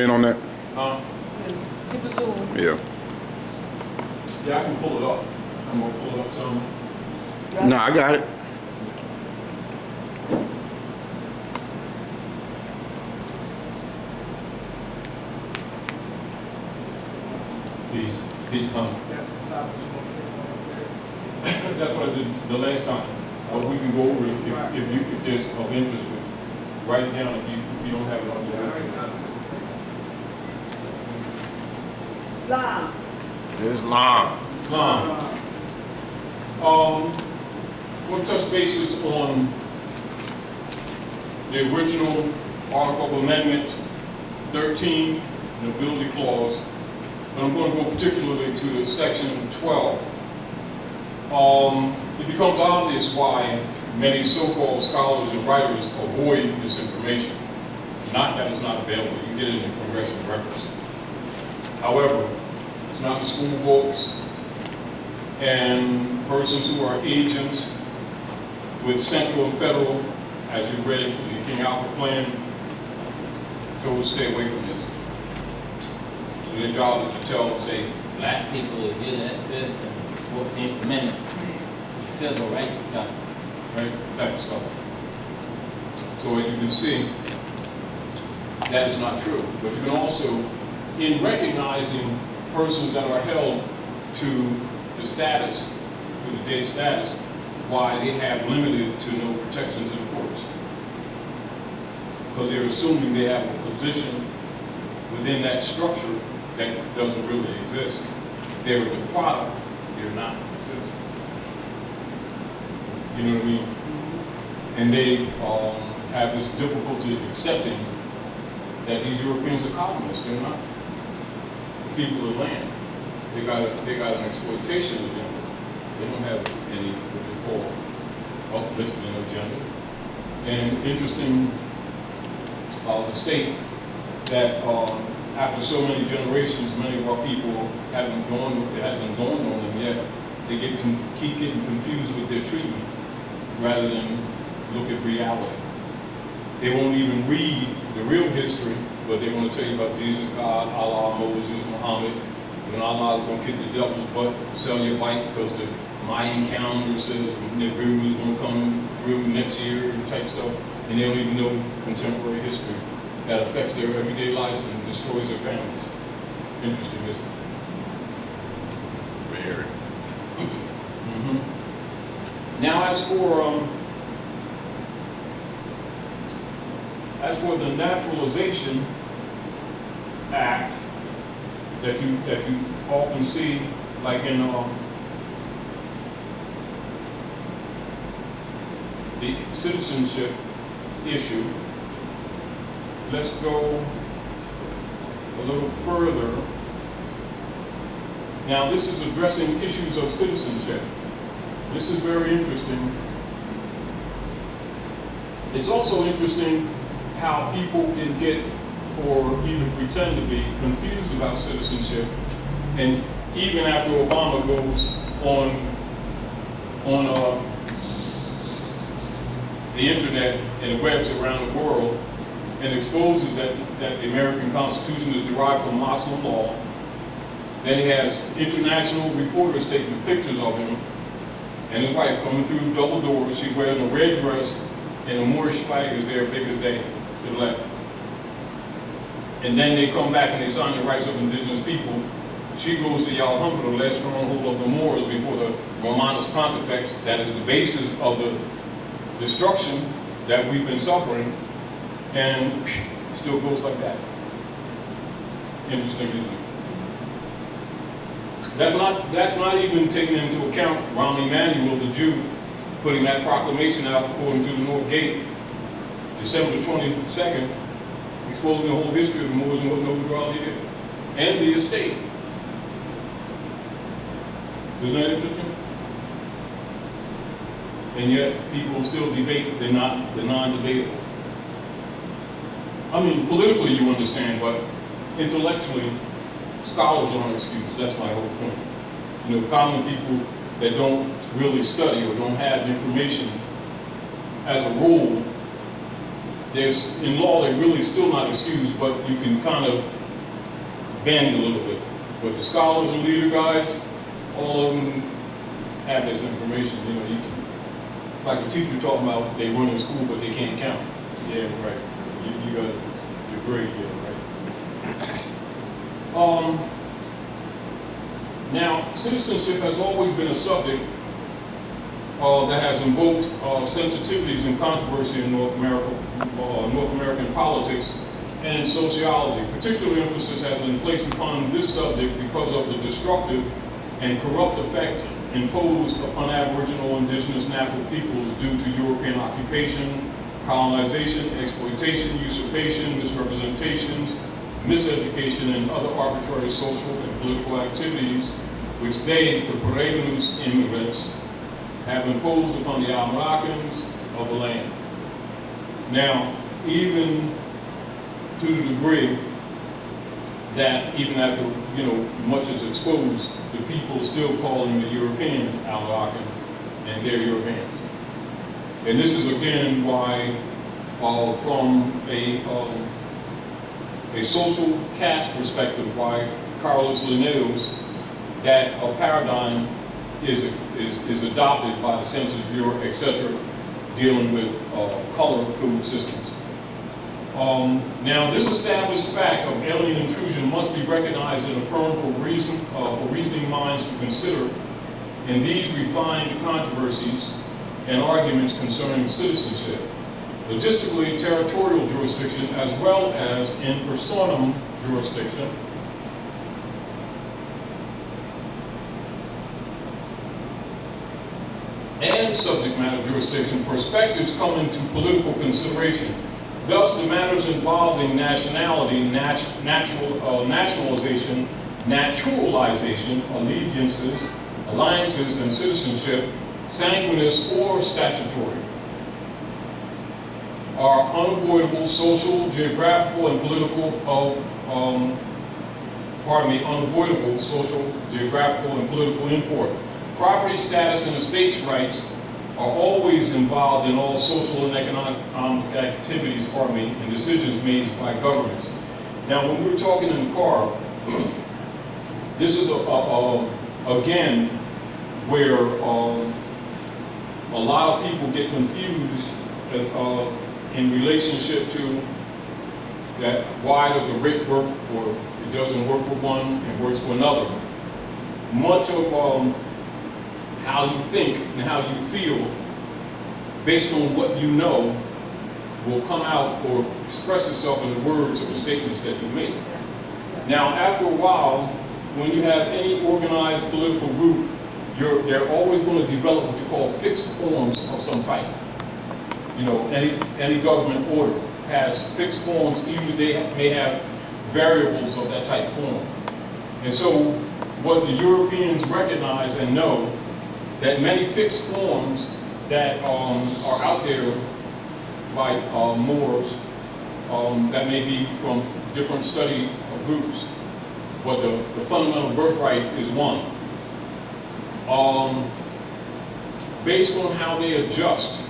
in on that? Keep it zoom. Yeah. Yeah, I can pull it up. I'm gonna pull it up some. No, I got it. These, That's the topic you want to pick on up that's what I did the last time. We can go over it if there's of interest with. Write it down if you don't have it on your website. Islam. Islam. We'll touch bases on the original Article of Amendment 13, Nobility Clause, but I'm going to go particularly to the Section 12. It becomes obvious why many so-called scholars and writers avoid this information. Not that it's not available, you can get it in congressional records. However, it's not in school books, and persons who are agents with central and federal, as you read the King Alfred Plan, told to stay away from this. So their job is to tell, say, Black people are U.S. citizens, 14th Amendment, civil rights stuff. right, type of stuff. So as you can see, that is not true. But you can also, in recognizing persons that are held to the status, to the dead status, why they have limited to no protections in the courts. Because they're assuming they have a position within that structure that doesn't really exist. They're the product, they're not the citizens. You know what I mean? And they have this difficulty accepting that these Europeans are colonists. They're not people of land. They got an exploitation agenda. They don't have any what they call uplifting agenda. And interesting, the state that after so many generations, many of our people it hasn't dawned on them yet. They keep getting confused with their treatment rather than look at reality. They won't even read the real history, but they want to tell you about Jesus, God, Allah, Moses, Muhammad. When Allah is going to kick the devil's butt, sell your bike because the Mayan calendar says Nibiru is going to come through next year and type stuff, and they don't even know contemporary history that affects their everyday lives and destroys their families. Interesting, isn't it? Very. Now, as for the Naturalization Act that you often see, like in the citizenship issue, let's go a little further. Now, this is addressing issues of citizenship. This is very interesting. It's also interesting how people can get, or even pretend to be, confused about citizenship. And even after Obama goes on the internet and the webs around the world and exposes that the American Constitution is derived from Muslim law, then he has international reporters taking pictures of him and his wife coming through double doors. She's wearing a red dress and a Moorish flag is there big as day to the left. And then they come back and they sign the rights of indigenous people. She goes to Yalhambra, the last stronghold of the Moors before the Romanus Pontifex, that is the basis of the destruction that we've been suffering, and it still goes like that. Interesting, isn't it? That's not even taking into account Rahm Emanuel, the Jew, putting that proclamation out according to the North Gate, December the 22nd, exposing the whole history of the Moors and what Nobility did, and the estate. Isn't that interesting? And yet people still debate the non-debatable. I mean, politically you understand, but intellectually, scholars aren't excused. That's my whole point. You know, common people that don't really study or don't have information, as a rule, there's, in law, they're really still not excused, but you can kind of bend a little bit. But the scholars and leader guys, all of them have this information. You know, you can, like a teacher talking about they run in school but they can't count. Yeah, right. You got your grade, yeah, right. Now, citizenship has always been a subject that has invoked sensitivities and controversy in North American politics and sociology. Particular emphasis has been placed upon this subject because of the destructive and corrupt effect imposed upon Aboriginal indigenous natural peoples due to European occupation, colonization, exploitation, usurpation, misrepresentations, miseducation, and other arbitrary social and political activities which they, the Peruvians immigrants, have imposed upon the Moroccans of the land. Now, even to the degree that even after, you know, much is exposed, the people still calling the European Moroccan and they're Europeans. And this is again why, from a social caste perspective, why Carlos Linnaeus, that paradigm is adopted by the Census Bureau, etc., dealing with color code systems. Now, this established fact of alien intrusion must be recognized and affirmed for reasoning minds to consider in these refined controversies and arguments concerning citizenship, logistically territorial jurisdiction, as well as in personam jurisdiction, and subject matter jurisdiction, perspectives come into political consideration. Thus, the matters involving nationality, nationalization, naturalization, allegiances, alliances, and citizenship, sanguineous or statutory, are unavoidable social, geographical, and political unavoidable social, geographical, and political import. Property status and estates rights are always involved in all social and economic activities, and decisions made by governments. Now, when we're talking in the car, this is again where a lot of people get confused in relationship to that why does a rate work or it doesn't work for one and works for another. Much of how you think and how you feel based on what you know will come out or express itself in the words or the statements that you make. Now, after a while, when you have any organized political group, they're always going to develop what you call fixed forms of some type. You know, any government order has fixed forms, even if they may have variables of that type form. And so what the Europeans recognize and know, that many fixed forms that are out there by Moors that may be from different study groups, but the fundamental birthright is one. Based on how they adjust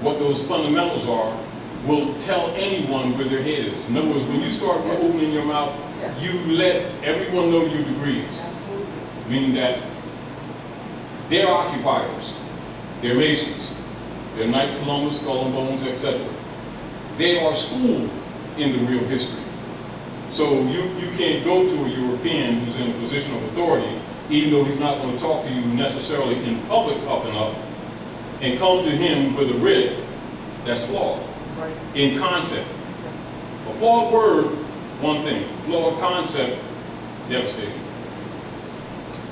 what those fundamentals are, will tell anyone where their head is. In other words, when you start opening your mouth, you let everyone know your degrees. Absolutely. Meaning that they're occupiers, they're Masons, they're Knights Columbus, Skull and Bones, etc. They are schooled in the real history. So you can't go to a European who's in a position of authority, even though he's not going to talk to you necessarily in public up and up, and come to him with a writ that's flawed in concept. A flawed word, one thing. Flawed concept, devastating.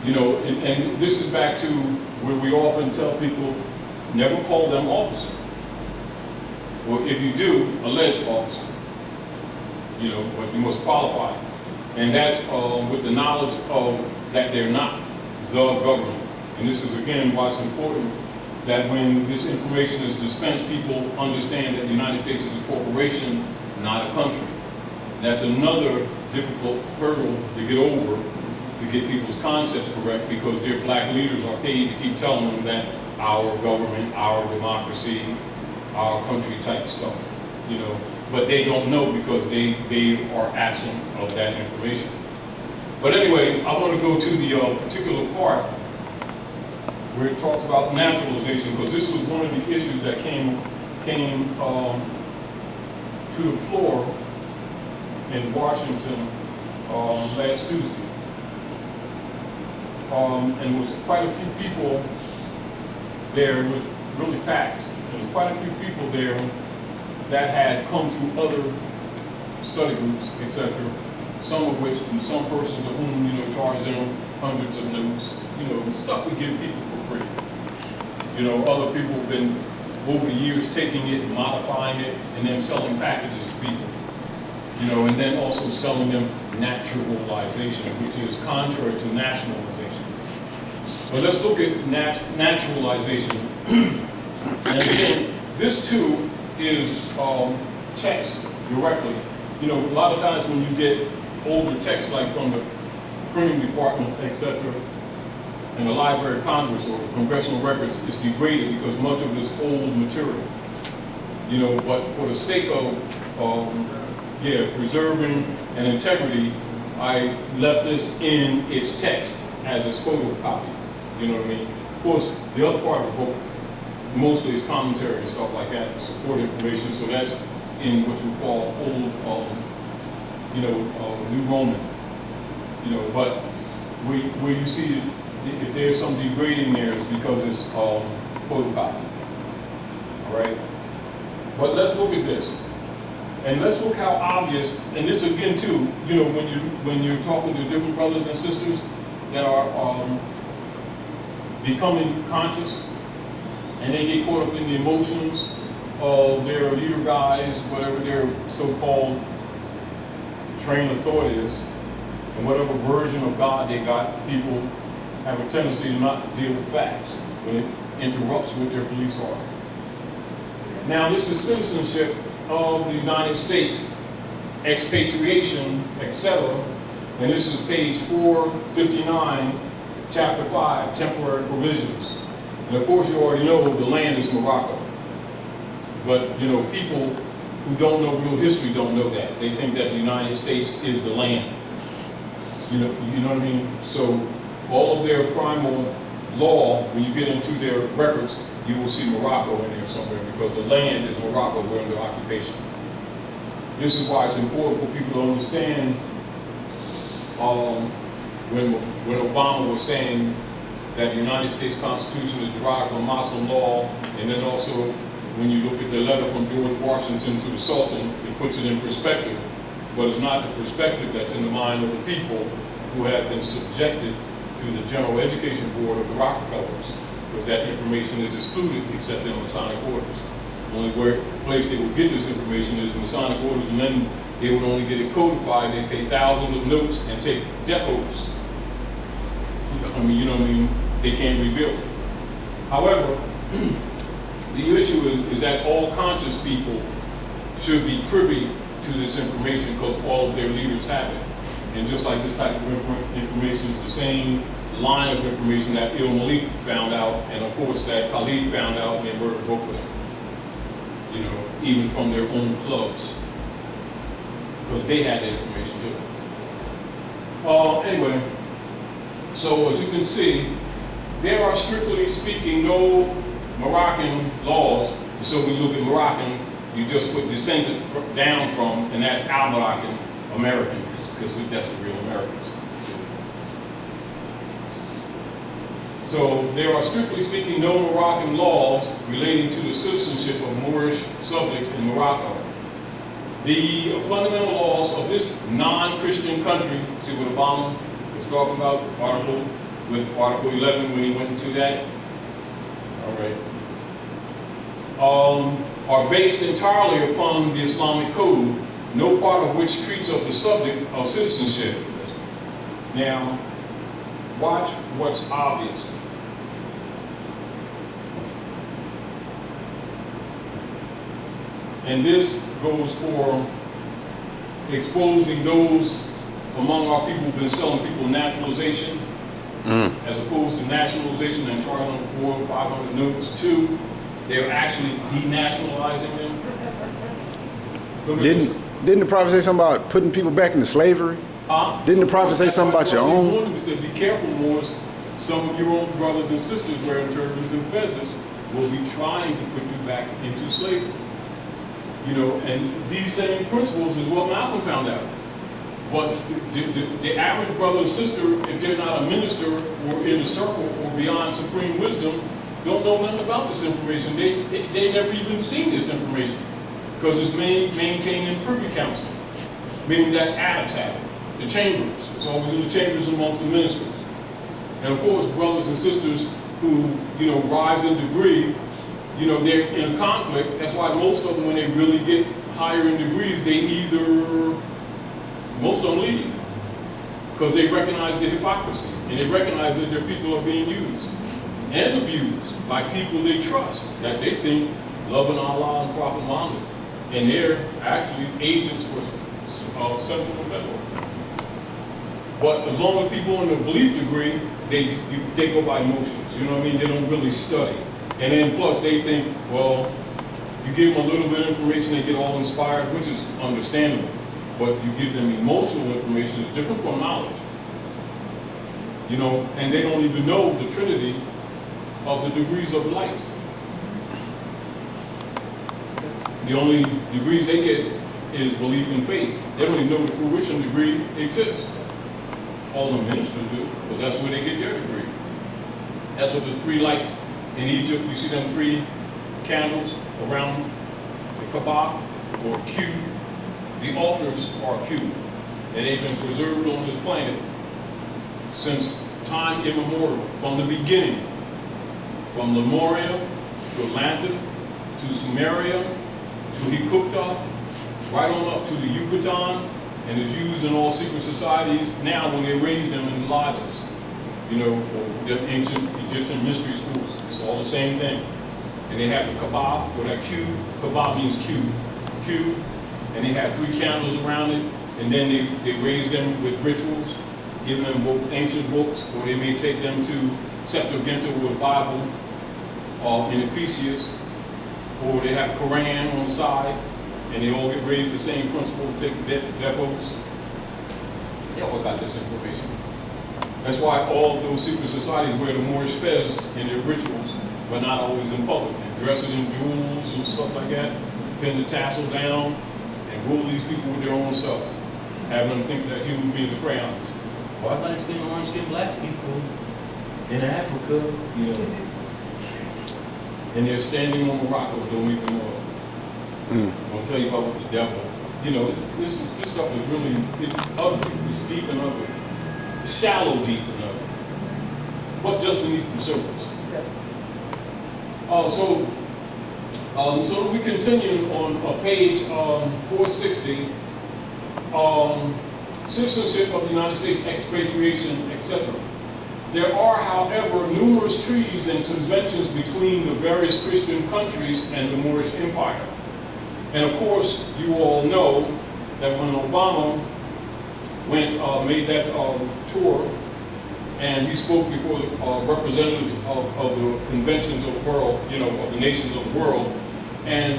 You know, and this is back to where we often tell people, never call them officer. Or if you do, alleged officer. You know, but you must qualify. And that's with the knowledge of that they're not the government. And this is again why it's important that when this information is dispensed, people understand that the United States is a corporation, not a country. That's another difficult hurdle to get over, to get people's concepts correct, because their black leaders are paid to keep telling them that our government, our democracy, our country type stuff. you know, but they don't know because they are absent of that information. But anyway, I want to go to the particular part where it talks about naturalization, because this was one of the issues that came to the floor in Washington last Tuesday. And there was quite a few people there. It was really packed. There was quite a few people there that had come through other study groups, etc. Some of which, some persons of whom, you know, charge them hundreds of notes, you know, stuff we give people for free. You know, other people have been, over the years, taking it, modifying it, and then selling packages to people. You know, and then also selling them naturalization, which is contrary to nationalization. But let's look at naturalization. And again, this too is text directly. You know, a lot of times when you get older text, like from the printing department, etc., and the Library of Congress or congressional records, is degraded because much of it is old material. You know, but for the sake of preserving and integrity, I left this in its text as its photocopy. You know what I mean? Of course, the other part of the book mostly is commentary and stuff like that, support information. So that's in what you call old, New Roman. You know, but where you see if there's some degrading there, it's because it's photocopy. All right. But let's look at this. And let's look how obvious, and this again too, you know, when you're talking to different brothers and sisters that are becoming conscious, and they get caught up in the emotions of their leader guys, whatever their so-called train of thought is, and whatever version of God they got, people have a tendency to not deal with facts when it interrupts what their beliefs are. Now, this is citizenship of the United States, expatriation, etc. And this is page 459, chapter 5, temporary provisions. And of course, you already know the land is Morocco. But, you know, people who don't know real history don't know that. They think that the United States is the land. You know what I mean? So all of their primal law, when you get into their records, you will see Morocco in there somewhere because the land is Morocco, we're under occupation. This is why it's important for people to understand when Obama was saying that the United States Constitution is derived from Muslim law, and then also when you look at the letter from George Washington to the Sultan, it puts it in perspective, but it's not the perspective that's in the mind of the people who have been subjected to the General Education Board of the Rockefellers, because that information is excluded except in Masonic orders. The only place they would get this information is Masonic orders, and then they would only get it codified. They pay thousands of notes and take death oaths. I mean, you know what I mean? They can't rebuild. However, the issue is that all conscious people should be privy to this information because all of their leaders have it. And just like this type of information is the same line of information that Il Malik found out, and of course that Khalid found out, and they murdered both of them. You know, even from their own clubs, because they had the information too. Anyway, so as you can see, there are strictly speaking no Moroccan laws. And so when you look at Moroccan, you just put descendant down from, and that's Al-Moroccan Americans, because that's the real Americans. So there are strictly speaking no Moroccan laws relating to the citizenship of Moorish subjects in Morocco. The fundamental laws of this non-Christian country, see what Obama was talking about, with Article 11 when he went into that, all right, are based entirely upon the Islamic code, no part of which treats of the subject of citizenship. Now, watch what's obvious. And this goes for exposing those among our people who've been selling people naturalization, as opposed to nationalization and charging them 400 or 500 notes. 2, they're actually denationalizing them. Look at this. Didn't the prophet say something about putting people back into slavery? Didn't the prophet say something about your own? He said, be careful, Moors. Some of your own brothers and sisters wearing turbans and fezzes will be trying to put you back into slavery. You know, and these same principles is what Malcolm found out. But the average brother and sister, if they're not a minister or in a circle or beyond supreme wisdom, don't know nothing about this information. They never even seen this information because it's maintained in privy council, meaning that adults have it. The chambers, it's always in the chambers amongst the ministers. And of course, brothers and sisters who, you know, rise in degree, you know, they're in a conflict. That's why most of them, when they really get higher in degrees, they either, most of them leave because they recognize the hypocrisy and they recognize that their people are being used and abused by people they trust, that they think loving Allah and Prophet Muhammad, and they're actually agents for Central and Federal. But as long as people in the belief degree, they go by emotions, you know what I mean? They don't really study. And then plus they think, well, you give them a little bit of information, they get all inspired, which is understandable. But you give them emotional information, it's different from knowledge. You know, and they don't even know the trinity of the degrees of light. The only degrees they get is belief and faith. They don't even know the fruition degree exists. All the ministers do, because that's where they get their degree. That's what the three lights in Egypt, you see them three candles around the Kaaba or Q. The altars are Q, and they've been preserved on this planet since time immemorial, from the beginning. From Lemuria to Atlanta to Sumeria to Hikupta, right on up to the Yucatan, and is used in all secret societies now when they raise them in lodges, you know, or the ancient Egyptian mystery schools. It's all the same thing. And they have the Kaaba, or that Q. Kaaba means Q. Q, and they have three candles around it, and then they raise them with rituals, giving them both ancient books, or they may take them to Septuaginta with Bible, in Ephesus, or they have Quran on the side, and they all get raised the same principle, take death oaths. They all got this information. That's why all those secret societies wear the Moorish fez in their rituals, but not always in public. They dress it in jewels and stuff like that, pin the tassel down, and rule these people with their own stuff, having them think that human beings are crayons. Why light-skinned, orange-skinned black people in Africa, you know? And they're standing on Morocco, don't even know it. I'm gonna tell you about the devil. You know, this stuff is really, it's ugly. It's deep and ugly. It's shallow, deep and ugly. But just beneath the surface. So we continue on page 460. Citizenship of the United States, expatriation, etc. There are, however, numerous treaties and conventions between the various Christian countries and the Moorish Empire. And of course, you all know that when Obama made that tour, and he spoke before the representatives of the conventions of the world, you know, of the nations of the world, and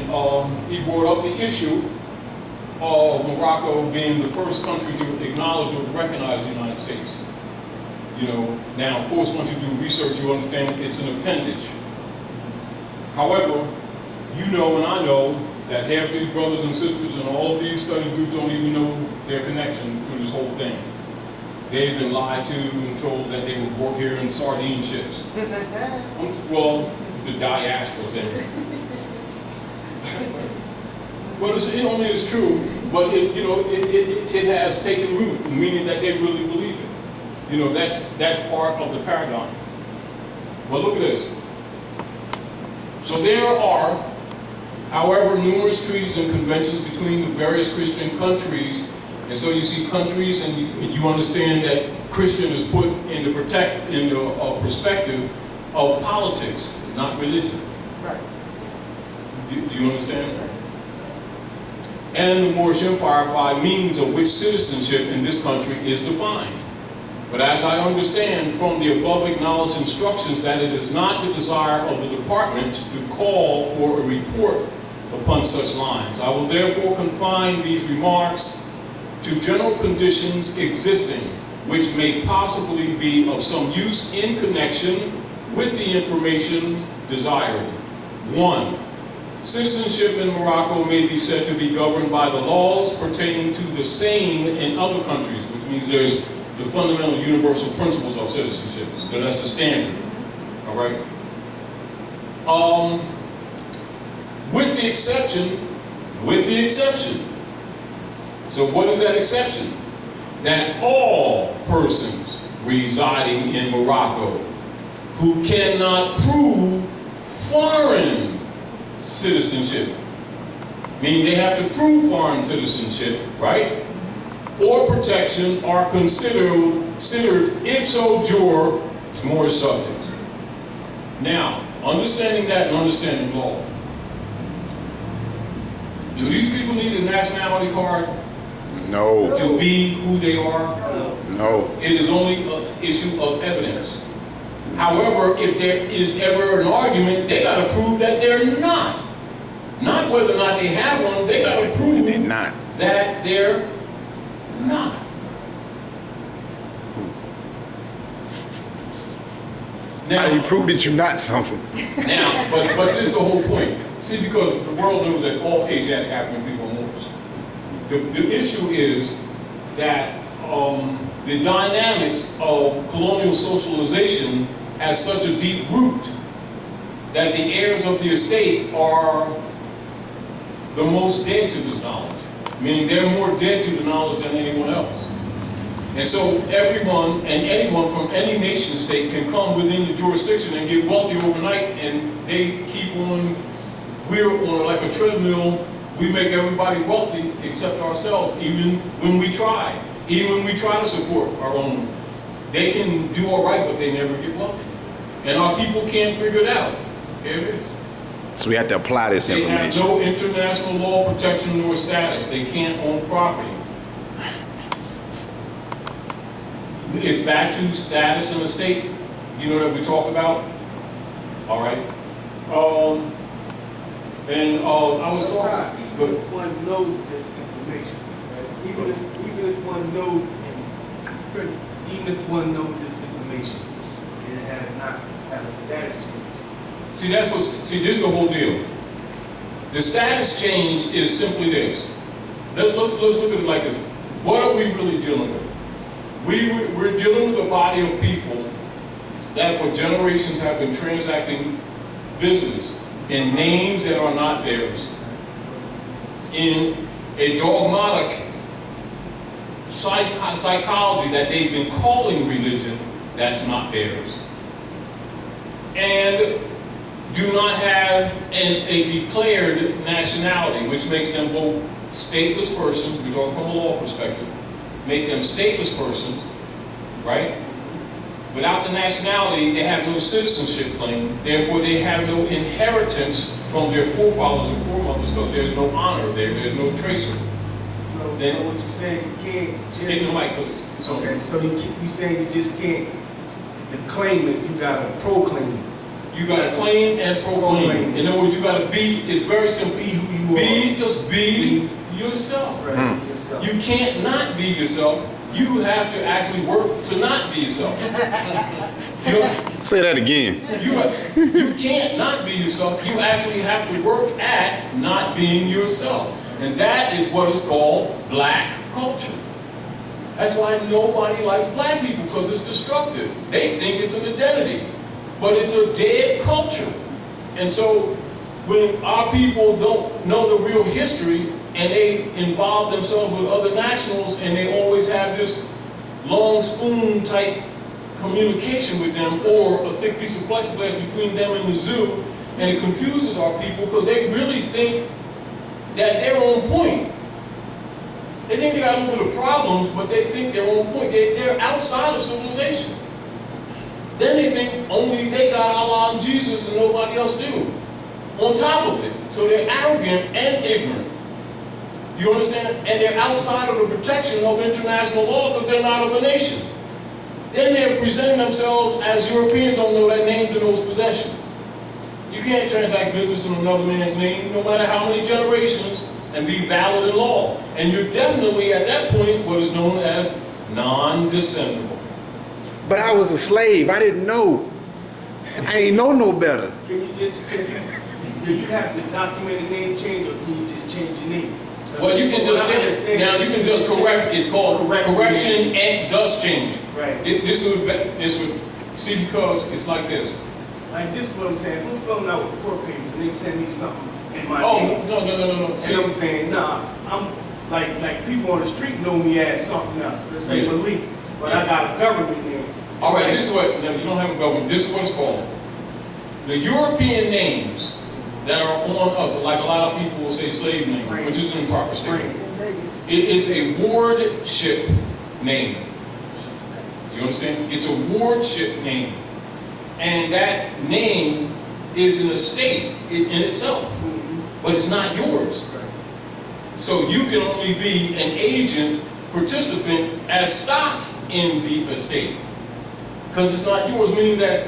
he brought up the issue of Morocco being the first country to acknowledge or to recognize the United States. You know, now, of course, once you do research, you understand it's an appendage. However, you know and I know that half these brothers and sisters and all of these study groups don't even know their connection to this whole thing. They've been lied to and told that they were brought here in sardine ships. Well, the diaspora thing. Well, it only is true, but it has taken root, meaning that they really believe it. You know, that's part of the paradigm. But look at this. So there are, however, numerous treaties and conventions between the various Christian countries. And so you see countries, and you understand that Christian is put in the perspective of politics, not religion. Right. Do you understand? Yes. And the Moorish Empire, by means of which citizenship in this country is defined. But as I understand from the above acknowledged instructions that it is not the desire of the department to call for a report upon such lines. I will therefore confine these remarks to general conditions existing, which may possibly be of some use in connection with the information desired. 1. Citizenship in Morocco may be said to be governed by the laws pertaining to the same in other countries, which means there's the fundamental universal principles of citizenship. So that's the standard. All right? With the exception. So what is that exception? That all persons residing in Morocco who cannot prove foreign citizenship, meaning they have to prove foreign citizenship, right? Or protection are considered ipso jure Moorish subjects. Now, understanding that and understanding law, do these people need a nationality card No. to be who they are? No. It is only an issue of evidence. However, if there is ever an argument, they got to prove that they're not. Not whether or not they have one, they got to prove They're not. that they're not. How do you prove that you're not something? Now, but this is the whole point. See, because the world knows that all Asiatic African people are Moors. The issue is that the dynamics of colonial socialization has such a deep root that the heirs of the estate are the most dead to this knowledge, meaning they're more dead to the knowledge than anyone else. And so everyone and anyone from any nation state can come within the jurisdiction and get wealthy overnight, and they keep on, we're on like a treadmill, we make everybody wealthy except ourselves, even when we try to support our own. They can do all right, but they never get wealthy. And our people can't figure it out. There it is. So we have to apply this They have information. no international law protection nor status. They can't own property. It's back to status and estate, you know, that we talk about. All right. I was talking. Even if one knows this information, right? Even if one knows, even if one knows this information, and it has not had a status change. See, this is the whole deal. The status change is simply this. Let's look at it like this. What are we really dealing with? We're dealing with a body of people that for generations have been transacting business in names that are not theirs, in a dogmatic psychology that they've been calling religion that's not theirs, and do not have a declared nationality, which makes them both stateless persons. We're talking from a law perspective. Make them stateless persons, right? Without the nationality, they have no citizenship claim. Therefore, they have no inheritance from their forefathers and foremothers because there's no honor there. There's no tracer. So what you're saying, you can't just... Get the mic, because... Okay, so you saying you just can't declaim it, you gotta proclaim it. You got to claim and proclaim. In other words, you got to be, it's very simple. Be who you are. Just be yourself. Right, yourself. You can't not be yourself. You have to actually work to not be yourself. Say that again. You can't not be yourself. You actually have to work at not being yourself. And that is what is called black culture. That's why nobody likes black people, because it's destructive. They think it's an identity. But it's a dead culture. And so when our people don't know the real history and they involve themselves with other nationals and they always have this long spoon type communication with them, or a thick piece of plexiglass between them and the zoo, and it confuses our people because they really think that they're on point. They think they got a little bit of problems, but they think they're on point. They're outside of civilization. Then they think only they got Allah and Jesus and nobody else do. On top of it. So they're arrogant and ignorant. Do you understand? And they're outside of the protection of international law because they're not of a nation. Then they're presenting themselves as Europeans don't know that name denotes possession. You can't transact business in another man's name, no matter how many generations, and be valid in law. And you're definitely, at that point, what is known as non-descendable. But I was a slave. I didn't know. I ain't know no better. Can you do you have to document a name change, or can you just change your name? Well, you can just change. Now you can just correct. It's called correction and thus change. Right. This would see, because it's like this. Like this is what I'm saying. If I'm filling out with court papers and they send me something in my Oh name, no. and I'm saying, nah, I'm like people on the street know me as something else. Let's say Malik, but I got a government name. All right, this is what. Now you don't have a government. This is what it's called. The European names that are on us, like a lot of people will say slave name, which is an improper statement. It is a wardship name. You understand? It's a wardship name. And that name is an estate in itself, but it's not yours. So you can only be an agent, participant as stock in the estate, because it's not yours, meaning that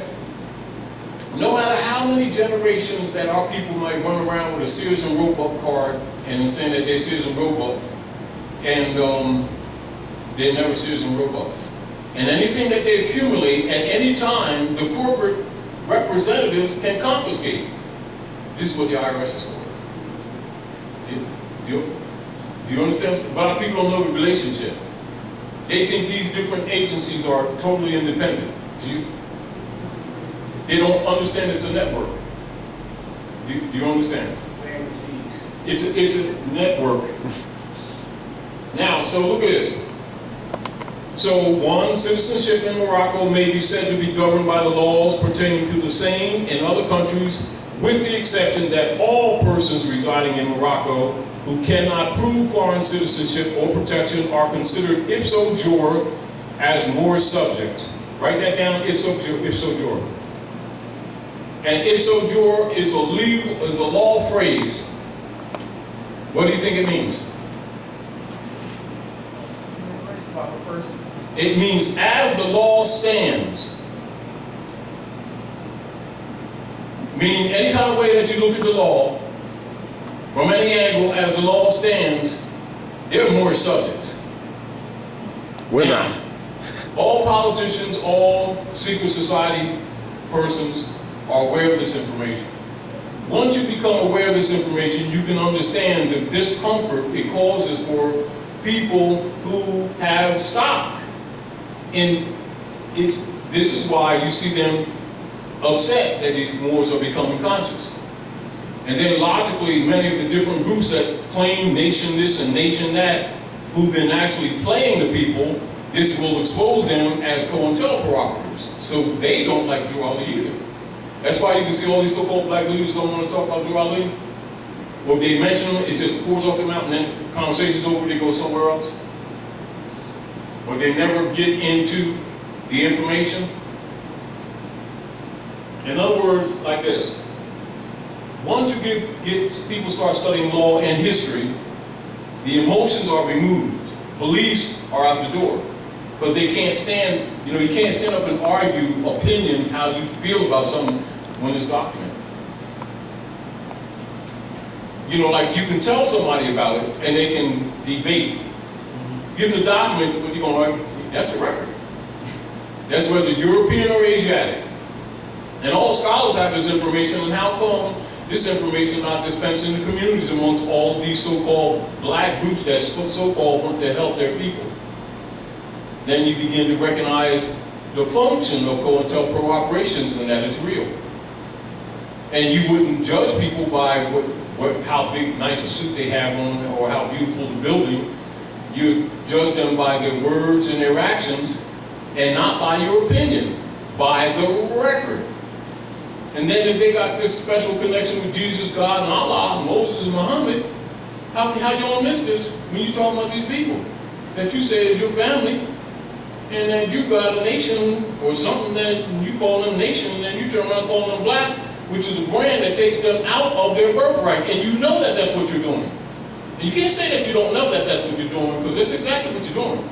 no matter how many generations that our people might run around with a Sears and Roebuck card and saying that they're Sears and Roebuck, and they're never Sears and Roebuck. And anything that they accumulate at any time, the corporate representatives can confiscate. This is what the IRS is for. Do you understand? A lot of people don't know the relationship. They think these different agencies are totally independent. They don't understand it's a network. Do you understand? It's a network. Now, so look at this. So, one, citizenship in Morocco may be said to be governed by the laws pertaining to the same in other countries, with the exception that all persons residing in Morocco who cannot prove foreign citizenship or protection are considered ipso jure as Moorish subjects. Write that down, ipso jure. And ipso jure is a law phrase. What do you think it means? It means as the law stands. Meaning any kind of way that you look at the law, from any angle, as the law stands, they're Moorish subjects. Without. All politicians, all secret society persons are aware of this information. Once you become aware of this information, you can understand the discomfort it causes for people who have stock. And this is why you see them upset that these Moors are becoming conscious. And then logically, many of the different groups that claim nation this and nation that, who've been actually playing the people, this will expose them as COINTELPRO. So they don't like Drew Ali either. That's why you can see all these so-called black leaders don't want to talk about Drew Ali. Or if they mention them, it just pours off their mouth and then conversation's over, they go somewhere else. Or they never get into the information. In other words, like this. Once you get people start studying law and history, the emotions are removed. Beliefs are out the door. Because they can't stand, you can't stand up and argue opinion, how you feel about something when it's documented. Like you can tell somebody about it and they can debate. Give them the document, what you going to write? That's a record. That's whether European or Asiatic. And all scholars have this information, and how come this information is not dispensed in the communities amongst all these so-called black groups that so-called want to help their people? Then you begin to recognize the function of COINTELPRO operations, and that it's real. And you wouldn't judge people by how big, nice a suit they have on, or how beautiful the building. You judge them by their words and their actions, and not by your opinion, by the record. And then if they got this special connection with Jesus, God, and Allah, Moses, and Muhammad, how you don't miss this when you talk about these people that you say is your family, and that you got a nation or something that you call them nation, and then you turn around and call them black, which is a brand that takes them out of their birthright, and you know that that's what you're doing. And you can't say that you don't know that that's what you're doing, because that's exactly what you're doing.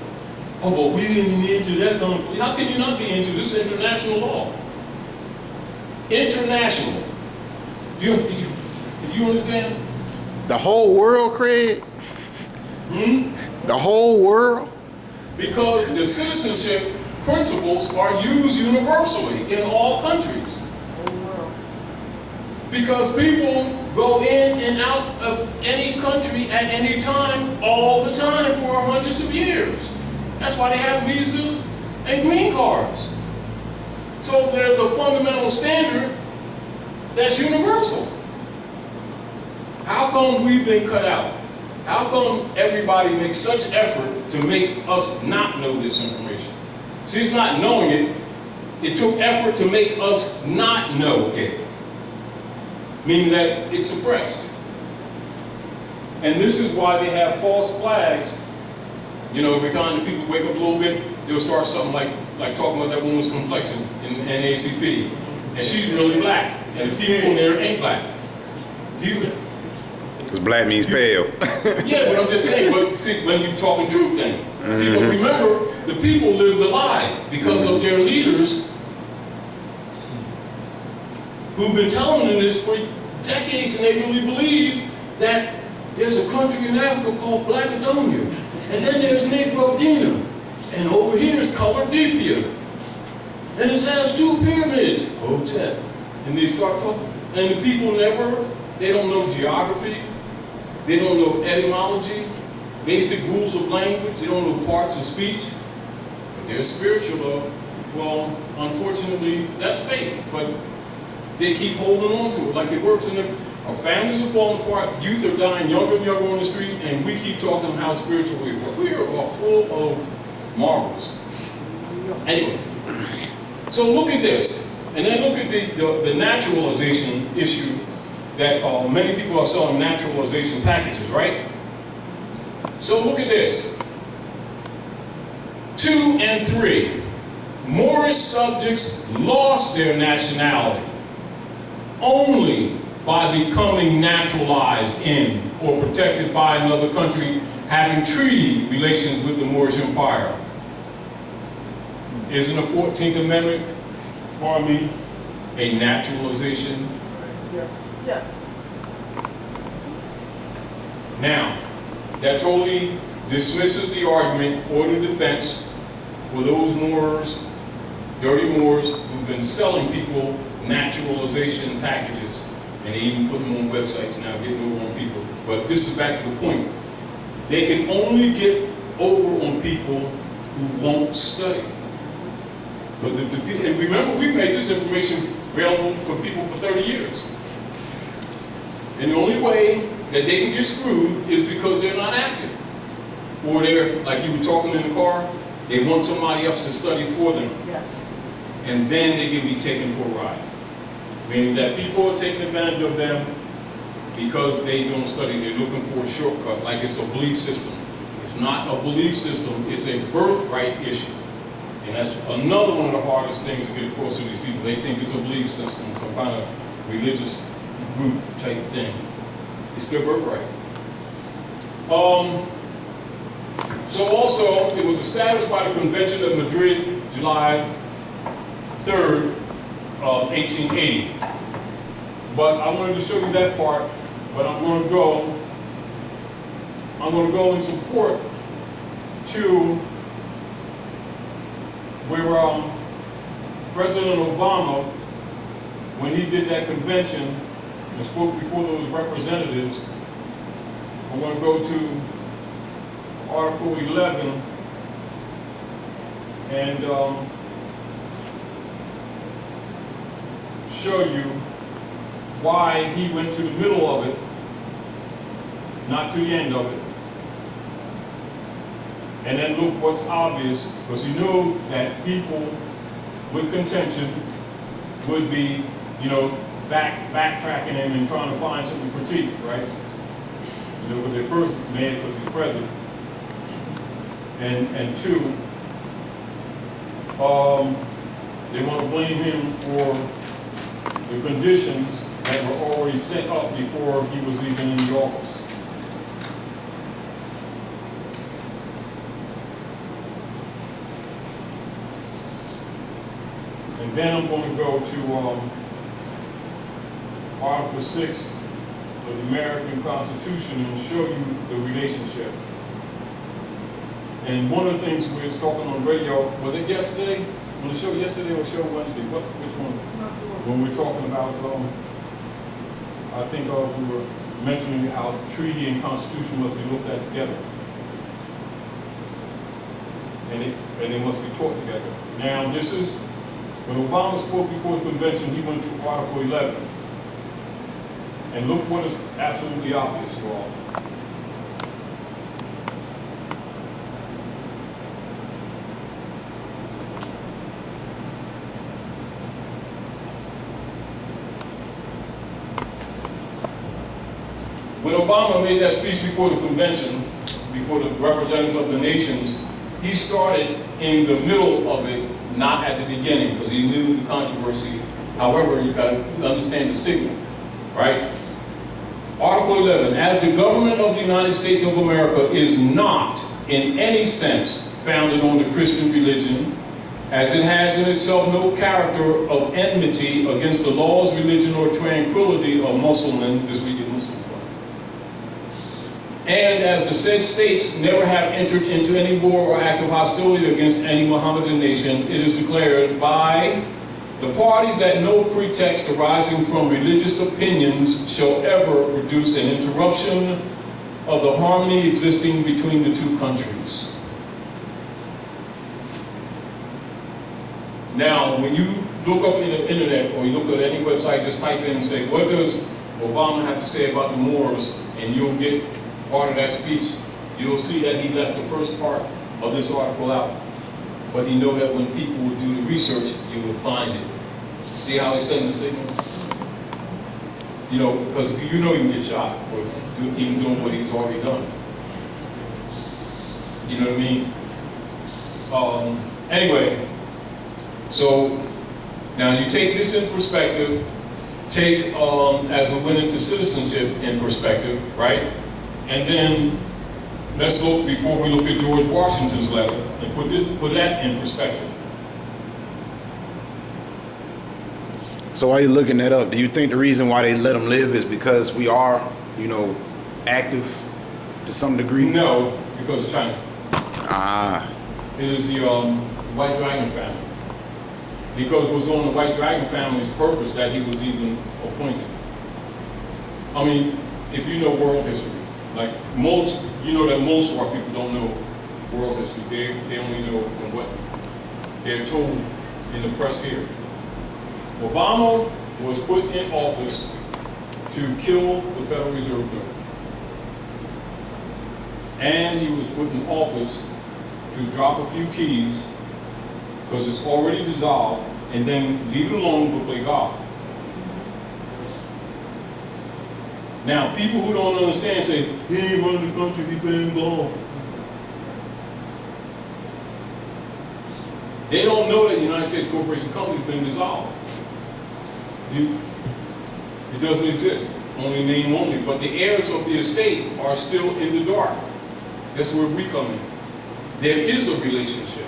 Oh, but we didn't into that kind of, how can you not be into this international law? International. Do you understand? The whole world, Craig? The whole world? Because the citizenship principles are used universally in all countries. Because people go in and out of any country at any time, all the time for hundreds of years. That's why they have visas and green cards. So there's a fundamental standard that's universal. How come we've been cut out? How come everybody makes such effort to make us not know this information? See, it's not knowing it. It took effort to make us not know it. Meaning that it's suppressed. And this is why they have false flags. You know, every time the people wake up a little bit, they'll start something like talking about that woman's complexion in NAACP. And she's really black. And the people in there ain't black. Because black means pale. Yeah, but I'm just saying, but see, when you're talking truth then. See, but remember, the people lived a lie because of their leaders who've been telling them this for decades, and they really believe that there's a country in Africa called Blackadonia, and then there's Negrodina, and over here is Colourdifia, and it has 2 pyramids, Hotep, and they start talking, and the people they don't know geography, they don't know etymology, basic rules of language, they don't know parts of speech, but they're spiritual. Well, unfortunately, that's fake, but they keep holding on to it like it works. Our families are falling apart, youth are dying younger and younger on the street, and we keep talking about how spiritual we are. We are full of marvels. Anyway, so look at this, and then look at the naturalization issue that many people are selling naturalization packages, right? So look at this. 2 and 3, Moorish subjects lost their nationality only by becoming naturalized in or protected by another country having treaty relations with the Moorish Empire. Isn't the 14th Amendment, pardon me, a naturalization? Yes. Yes. Now, that totally dismisses the argument or the defense for those Moors, dirty Moors, who've been selling people naturalization packages, and they even put them on websites now, getting over on people. But this is back to the point. They can only get over on people who won't study. Because if the people, and remember, we made this information available for people for 30 years. And the only way that they can get screwed is because they're not active. Or they're, like you were talking in the car, they want somebody else to study for them. Yes. And then they can be taken for a ride. Meaning that people are taking advantage of them because they don't study. They're looking for a shortcut, like it's a belief system. It's not a belief system, it's a birthright issue. And that's another one of the hardest things to get across to these people. They think it's a belief system, some kind of religious group type thing. It's their birthright. So also, it was established by the Convention of Madrid, July 3rd, 1880. But I wanted to show you that part, but I'm going to go in support to where President Obama, when he did that convention and spoke before those representatives, I'm going to go to Article 11 and show you why he went to the middle of it, not to the end of it. And then look what's obvious, because you know that people with contention would be, backtracking him and trying to find something to critique, right? Because they first mad because he's president. And two, they want to blame him for the conditions that were already set up before he was even in the office. And then I'm going to go to Article 6 of the American Constitution and show you the relationship. And one of the things we was talking on radio, was it yesterday? On the show yesterday or show Wednesday? Which one? When we were talking about, I think we were mentioning how treaty and constitution must be looked at together. And they must be taught together. Now this is, when Obama spoke before the convention, he went to Article 11. And look what is absolutely obvious to all. When Obama made that speech before the convention, before the representatives of the nations, he started in the middle of it, not at the beginning, because he knew the controversy. However, you got to understand the signal, right? Article 11, as the government of the United States of America is not in any sense founded on the Christian religion, as it has in itself no character of enmity against the laws, religion, or tranquility of Muslims, this we get Muslims from. And as the said states never have entered into any war or act of hostility against any Mohammedan nation, it is declared by the parties that no pretext arising from religious opinions shall ever produce an interruption of the harmony existing between the two countries. Now, when you look up in the internet or you look at any website, just type in and say, what does Obama have to say about the Moors? And you'll get part of that speech. You'll see that he left the first part of this article out. But he know that when people will do the research, you will find it. See how he's sending the signals? You know, because you know you can get shot for even doing what he's already done. You know what I mean? Anyway, so now you take this in perspective, take, as we went into citizenship in perspective, right? And then let's look, before we look at George Washington's letter, and put that in perspective. So while you're looking that up, do you think the reason why they let them live is because we are, you know, active to some degree? No, because of China. Ah. It is the White Dragon family. Because it was on the White Dragon family's purpose that he was even appointed. I mean, if you know world history, like most, you know that most of our people don't know world history. They only know from what they're told in the press here. Obama was put in office to kill the Federal Reserve Bill. And he was put in office to drop a few keys because it's already dissolved, and then leave it alone, go play golf. Now, people who don't understand say, he ain't running the country, he playing golf. They don't know that the United States Corporation Company's been dissolved. It doesn't exist, only name only, but the heirs of the estate are still in the dark. That's where we come in. There is a relationship,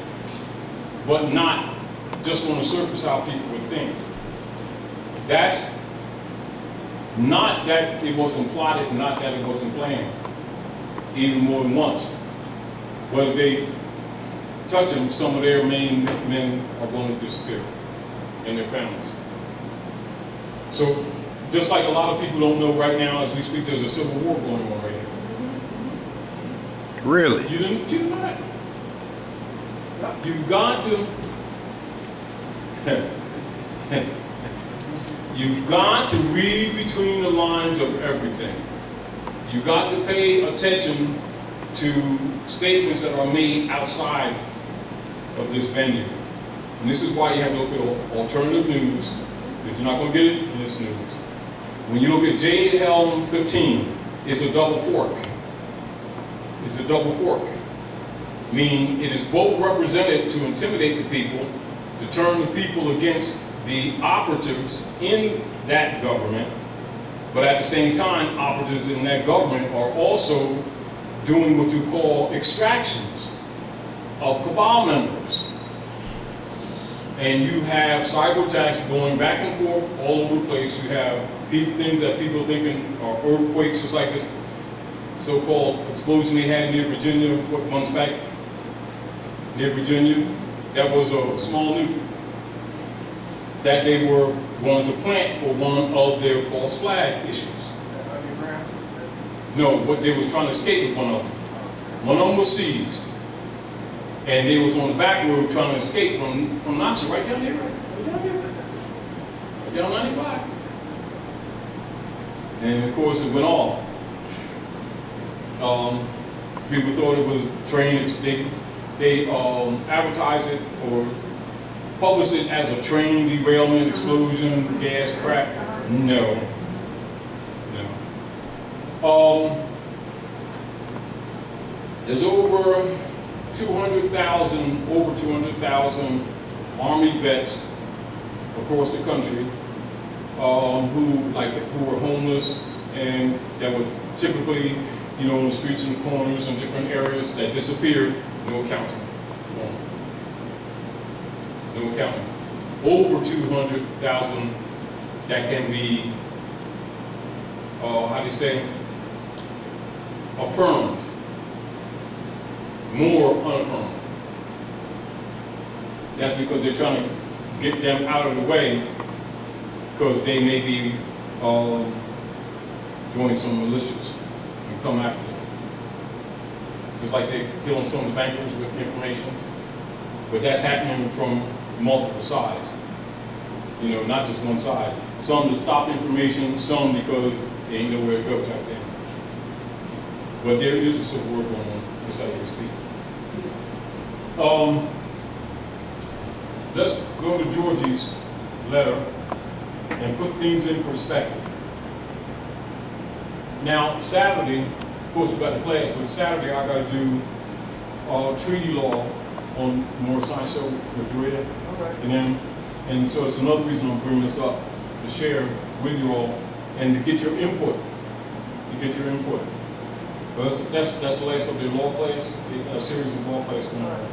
but not just on the surface how people would think. That's not that it wasn't plotted, not that it wasn't planned, even more than once. Whether they touch them, some of their main men are going to disappear, and their families. So, just like a lot of people don't know right now as we speak, there's a civil war going on right here. Really? You didn't know that? You've got to you've got to read between the lines of everything. You've got to pay attention to statements that are made outside of this venue. And this is why you have to look at alternative news, because you're not going to get it in this news. When you look at Jade Helm 15, it's a double fork. It's a double fork. Meaning it is both represented to intimidate the people, to turn the people against the operatives in that government, but at the same time, operatives in that government are also doing what you call extractions of cabal members. And you have cyber attacks going back and forth all over the place. You have things that people thinking are earthquakes, just like this so-called explosion they had near Virginia, what, months back, near Virginia. That was a small nuke that they were going to plant for one of their false flag issues. No, what they was trying to escape with one of them. One of them was seized. And they was on the back road trying to escape from Nazi, right down here, right down here. Right down 95. And of course it went off. People thought it was train, they advertised it or published it as a train derailment, explosion, gas crack. No. There's over 200,000 Army vets across the country who were homeless and that were typically, you know, on the streets and the corners and different areas that disappeared. No accounting. No accounting. Over 200,000 that can be, how do you say, affirmed. More unaffirmed. That's because they're trying to get them out of the way because they may be joining some militias and come after them. Just like they're killing some of the bankers with information. But that's happening from multiple sides. You know, not just one side. Some to stop information, some because they ain't know where it goes out there. But there is a civil war going on, just as we speak. Let's go to Georgie's letter and put things in perspective. Now, Saturday, of course we've got the class, but Saturday I got to do treaty law on more science show with Dorita. Okay. And so it's another reason I'm bringing this up, to share with you all and to get your input. But that's the last of the law class, a series of law classes going on.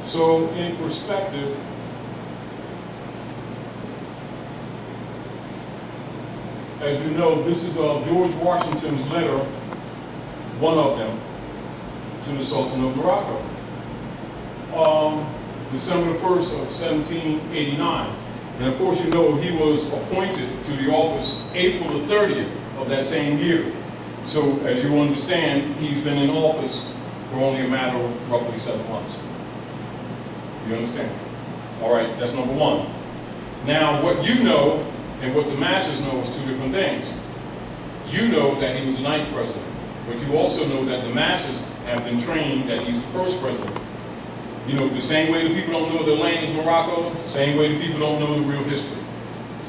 So in perspective, as you know, this is George Washington's letter, one of them, to the Sultan of Morocco. December 1st of 1789. And of course you know he was appointed to the office April the 30th of that same year. So as you understand, he's been in office for only a matter of roughly 7 months. You understand? All right, that's number one. Now what you know and what the masses know is two different things. You know that he was the 9th president, but you also know that the masses have been trained that he's the first president. You know, the same way the people don't know their land is Morocco, the same way the people don't know the real history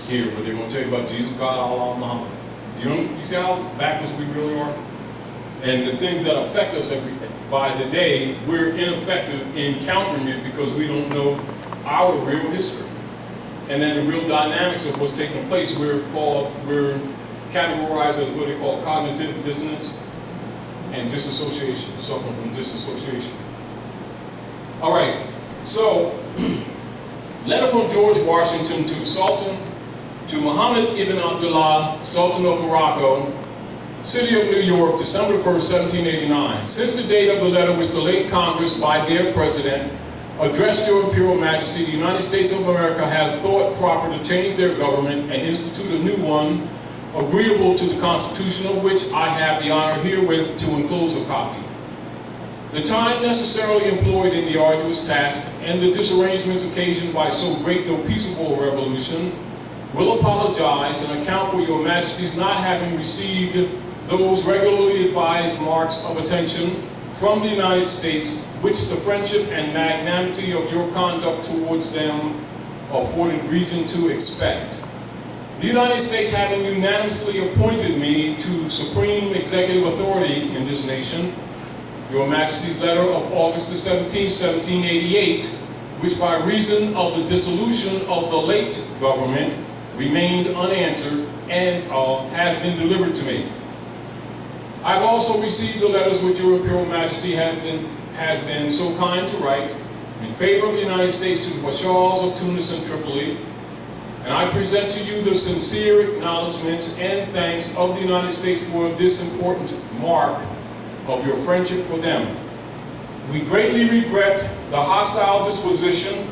here, but they're going to tell you about Jesus, God, Allah, Muhammad. You see how backwards we really are? And the things that affect us by the day, we're ineffective in countering it because we don't know our real history. And then the real dynamics of what's taking place, we're categorized as what they call cognitive dissonance and disassociation, suffering from disassociation. All right, so letter from George Washington to Sultan, to Muhammad ibn Abdullah, Sultan of Morocco, City of New York, December 1st, 1789. Since the date of the letter which the late Congress, by their President, addressed your Imperial Majesty, the United States of America has thought proper to change their government and institute a new one, agreeable to the Constitution, of which I have the honor herewith to enclose a copy. The time necessarily employed in the arduous task and the disarrangements occasioned by so great though peaceable a revolution will apologize and account for your Majesty's not having received those regularly advised marks of attention from the United States which the friendship and magnanimity of your conduct towards them afforded reason to expect. The United States having unanimously appointed me to supreme executive authority in this nation, your Majesty's letter of August the 17th, 1788, which by reason of the dissolution of the late government remained unanswered and has been delivered to me. I have also received the letters which your Imperial Majesty has been so kind to write, in favor of the United States to the Bashars of Tunis and Tripoli, and I present to you the sincere acknowledgments and thanks of the United States for this important mark of your friendship for them. We greatly regret the hostile disposition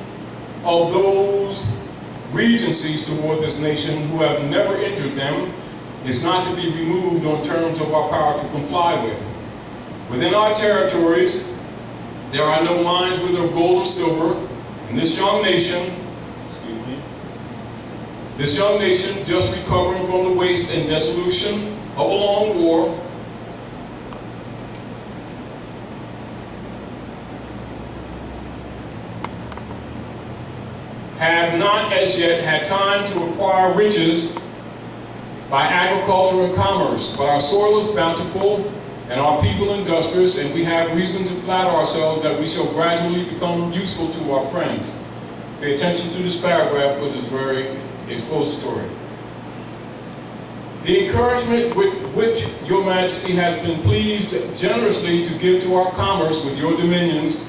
of those regencies toward this nation who have never entered them is not to be removed on terms of our power to comply with. Within our territories, there are no mines with of gold or silver, and this young nation, just recovering from the waste and dissolution of a long war, have not as yet had time to acquire riches by agriculture and commerce, but our soil is bountiful and our people industrious, and we have reason to flatter ourselves that we shall gradually become useful to our friends. Pay attention to this paragraph because it's very expository. The encouragement with which your Majesty has been pleased generously to give to our commerce with your dominions,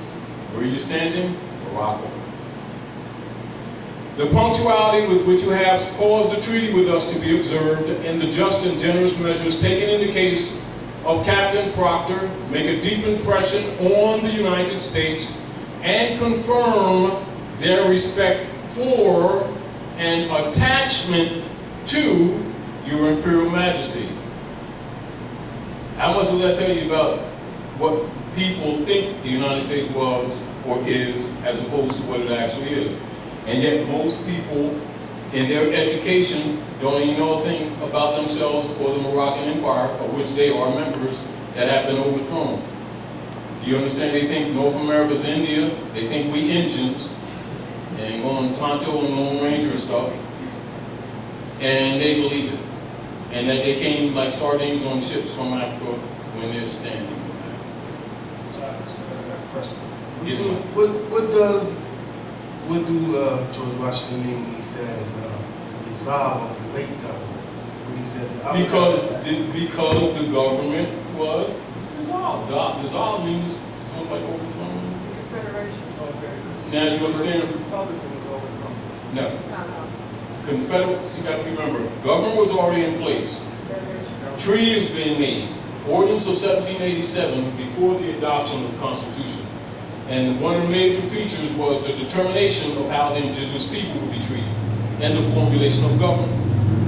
where are you standing? Morocco. The punctuality with which you have caused the treaty with us to be observed, and the just and generous measures taken in the case of Captain Proctor make a deep impression on the United States and confirm their respect for and attachment to your Imperial Majesty. How much does that tell you about what people think the United States was or is as opposed to what it actually is? And yet most people in their education don't even know a thing about themselves or the Moroccan Empire, of which they are members, that have been overthrown. Do you understand? They think North America's India, they think we Indians, and go on Tonto and Lone Ranger and stuff, and they believe it. And that they came like sardines on ships from Africa when they're standing. What do George Washington mean when he says dissolve of the late government? When he said because the government was dissolved. Dissolved means something like overthrown. Confederation. Now you understand? Republican was overthrown. No. No. Confederates, you got to remember, government was already in place. Treaty has been made. Ordinance of 1787 before the adoption of the Constitution. And one of the major features was the determination of how the indigenous people would be treated and the formulation of government.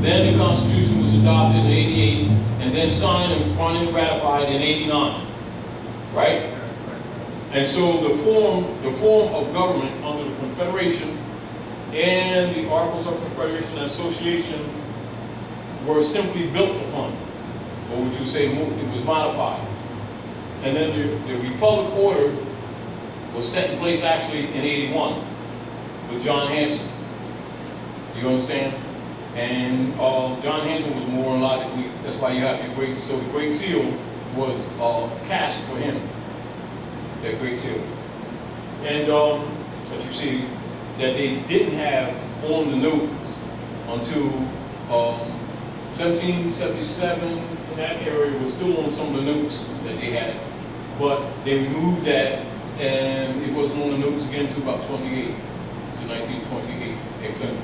Then the Constitution was adopted in 88 and then signed and finally ratified in 89, right? And so the form of government under the Confederation and the Articles of Confederation and Association were simply built upon, or would you say it was modified. And then the Republic order was set in place actually in 81 with John Hanson. Do you understand? And John Hanson was more logically, that's why you have your great, so the Great Seal was cast for him, that Great Seal. And but you see that they didn't have on the notes until 1777, in that area was still on some of the notes that they had. But they removed that, and it wasn't on the notes again until about 1928, etc.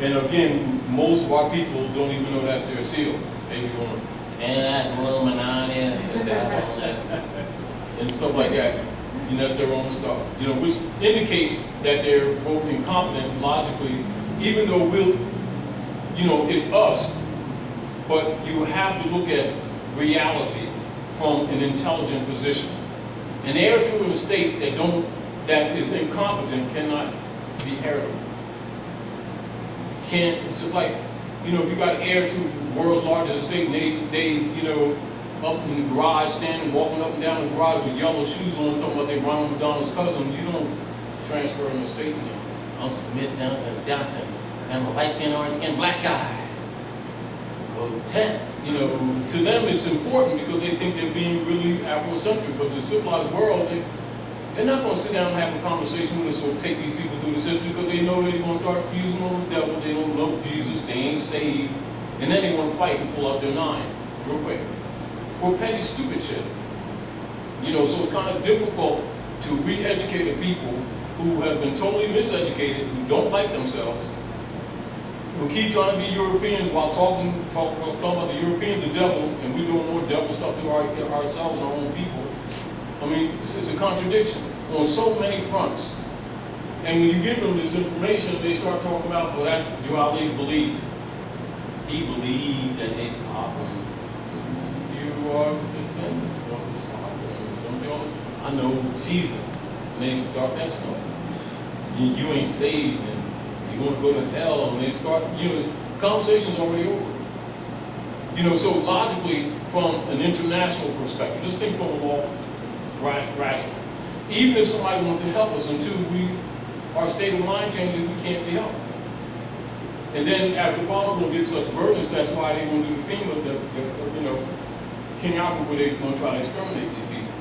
And again, most of our people don't even know that's their seal. They be going, And that's Illuminati, and stuff like that. You know, that's their own stuff. You know, which indicates that they're both incompetent logically, even though it's us. But you have to look at reality from an intelligent position. An heir to an estate that is incompetent cannot be heritable. It's just like, if you got an heir to the world's largest estate and they up in the garage, standing, walking up and down the garage with yellow shoes on, talking about they Ronald McDonald's cousin, you don't transfer an estate to them. I'm Smith Johnson. I'm a light-skinned, orange-skinned black guy. Well, To them it's important because they think they're being really Afrocentric, but the civilized world, they're not going to sit down and have a conversation with us or take these people through this history because they know they're going to start accusing them of the devil, they don't know Jesus, they ain't saved, and then they want to fight and pull out their nine real quick for petty stupid shit. So it's kind of difficult to re-educate the people who have been totally miseducated, who don't like themselves, who keep trying to be Europeans while talking about the Europeans the devil, and we're doing more devil stuff to ourselves and our own people. I mean, this is a contradiction on so many fronts. And when you give them this information, they start talking about, well, that's Duali's belief. He believed that they sovereign. You are descendants of the sovereigns. Don't you all? I know Jesus. And they start that stuff. You ain't saved, and you want to go to hell, and they start, conversation's already over. So logically, from an international perspective, just think from a law, rational. Even if somebody wants to help us until our state of mind changes, we can't be helped. And then after Boswell gets such burdens, that's why they want to do the FEMA, King Alfred, where they're going to try to exterminate these people.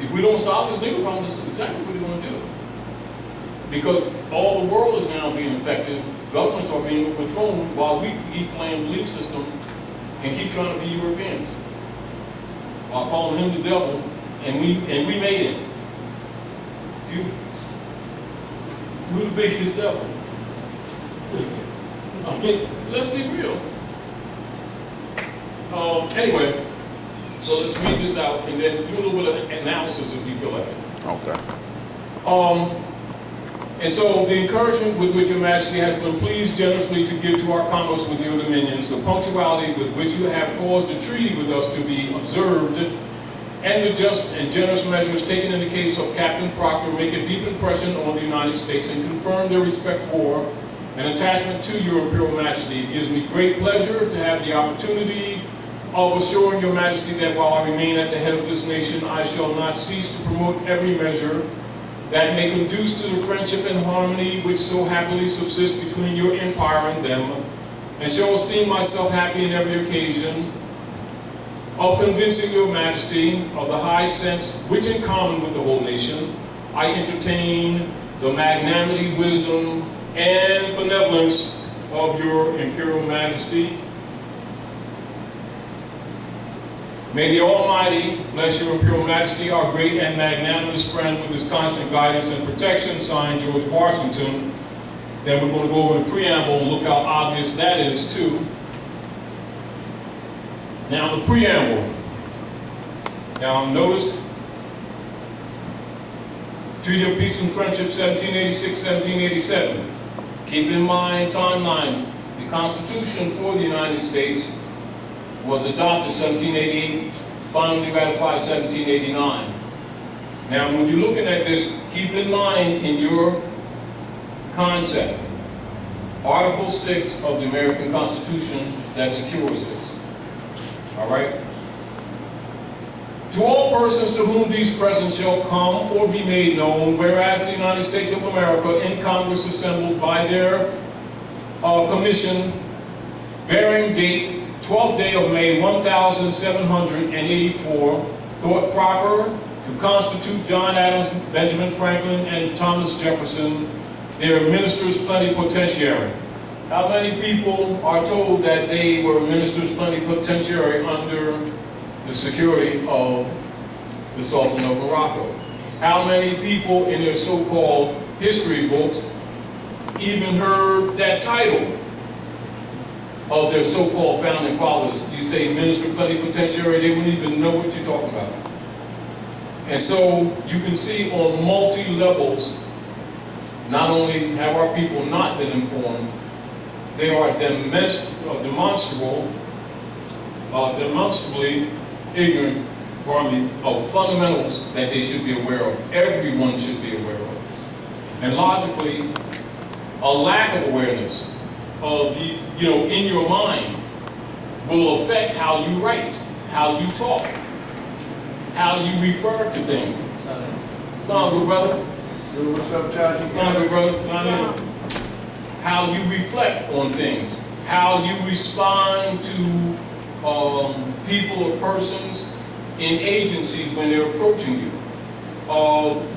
If we don't solve this nigger problem, this is exactly what they're going to do. Because all the world is now being affected, governments are being overthrown while we keep playing belief system and keep trying to be Europeans. While calling him the devil, and we made him. We're the biggest devil. I mean, let's be real. Anyway, so let's read this out and then do a little bit of analysis if you feel like it. Okay. And so the encouragement with which Your Majesty has been pleased generously to give to our commerce with your dominions, the punctuality with which you have caused the treaty with us to be observed, and the just and generous measures taken in the case of Captain Proctor make a deep impression on the United States and confirm their respect for and attachment to your Imperial Majesty. It gives me great pleasure to have the opportunity of assuring Your Majesty that while I remain at the head of this nation, I shall not cease to promote every measure that may conduce to the friendship and harmony which so happily subsists between your empire and them, and shall esteem myself happy in every occasion of convincing Your Majesty of the high sense which, in common with the whole nation, I entertain the magnanimity, wisdom, and benevolence of Your Imperial Majesty. May the Almighty bless Your Imperial Majesty, our great and magnanimous friend, with his constant guidance and protection. Signed, George Washington. Then we're going to go over the preamble and look how obvious that is too. Now the preamble. Now notice, Treaty of Peace and Friendship, 1786-1787. Keep in mind timeline. The Constitution for the United States was adopted 1788, finally ratified 1789. Now when you're looking at this, keep in mind in your concept, Article 6 of the American Constitution that secures this. All right? To all persons to whom these presents shall come or be made known, whereas the United States of America in Congress assembled by their commission bearing date 12th day of May 1784, thought proper to constitute John Adams, Benjamin Franklin, and Thomas Jefferson their ministers plenipotentiary. How many people are told that they were ministers plenipotentiary under the security of the Sultan of Morocco? How many people in their so-called history books even heard that title of their so-called founding fathers? You say minister plenipotentiary, they wouldn't even know what you're talking about. And so you can see on multi-levels, not only have our people not been informed, they are demonstrably ignorant, of fundamentals that they should be aware of. Everyone should be aware of. And logically, a lack of awareness of the, in your mind will affect how you write, how you talk, how you refer to things. It's not good, brother. What's up, Taj? It's not good, brother. It's not it. How you reflect on things, how you respond to people or persons in agencies when they're approaching you.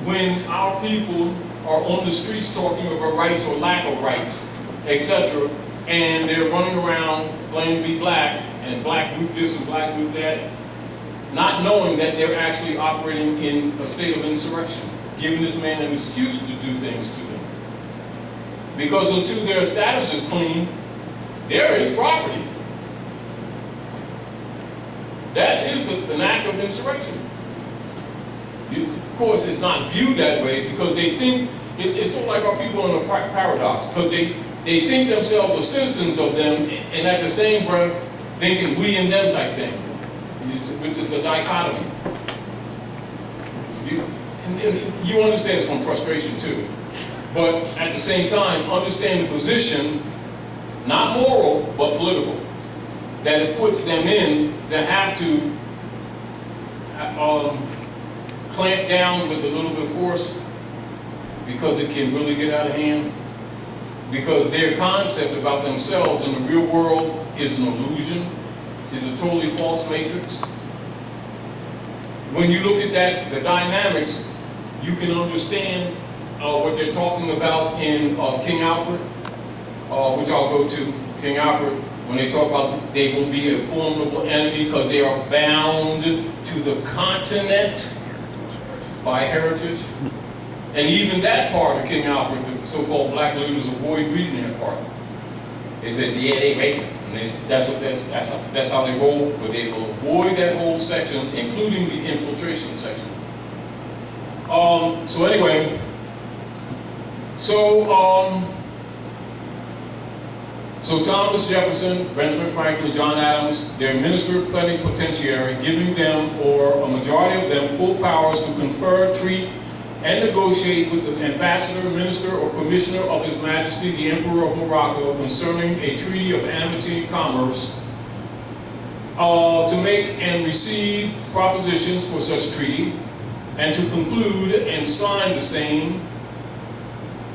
When our people are on the streets talking about rights or lack of rights, etc., and they're running around claiming to be black, and black group this and black group that, not knowing that they're actually operating in a state of insurrection. giving this man an excuse to do things to them. Because until their status is clean, they're his property. That is an act of insurrection. Of course, it's not viewed that way because they think, it's sort of like our people in a paradox, because they think themselves are citizens of them, and at the same breath, thinking we and them type thing, which is a dichotomy. And you understand some frustration too. But at the same time, understand the position, not moral, but political, that it puts them in to have to clamp down with a little bit of force because it can really get out of hand. Because their concept about themselves in the real world is an illusion, is a totally false matrix. When you look at that, the dynamics, you can understand what they're talking about in King Alfred, which I'll go to. King Alfred, when they talk about they will be a formidable enemy because they are bound to the continent by heritage. And even that part of King Alfred, the so-called black leaders avoid reading that part. They said, yeah, they racist. And that's how they roll, but they will avoid that whole section, including the infiltration section. So anyway, so Thomas Jefferson, Benjamin Franklin, John Adams, their minister plenipotentiary, giving them, or a majority of them, full powers to confer, treat, and negotiate with the ambassador, minister, or commissioner of His Majesty, the Emperor of Morocco, concerning a treaty of amity and commerce, to make and receive propositions for such treaty, and to conclude and sign the same,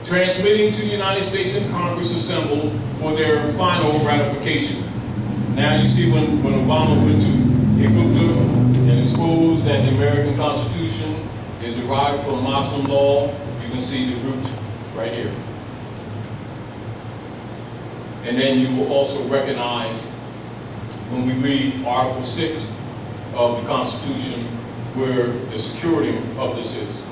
transmitting to the United States and Congress assembled for their final ratification. Now you see when Obama went to Egypt and exposed that the American Constitution is derived from Muslim law, you can see the root right here. And then you will also recognize when we read Article 6 of the Constitution where the security of this is.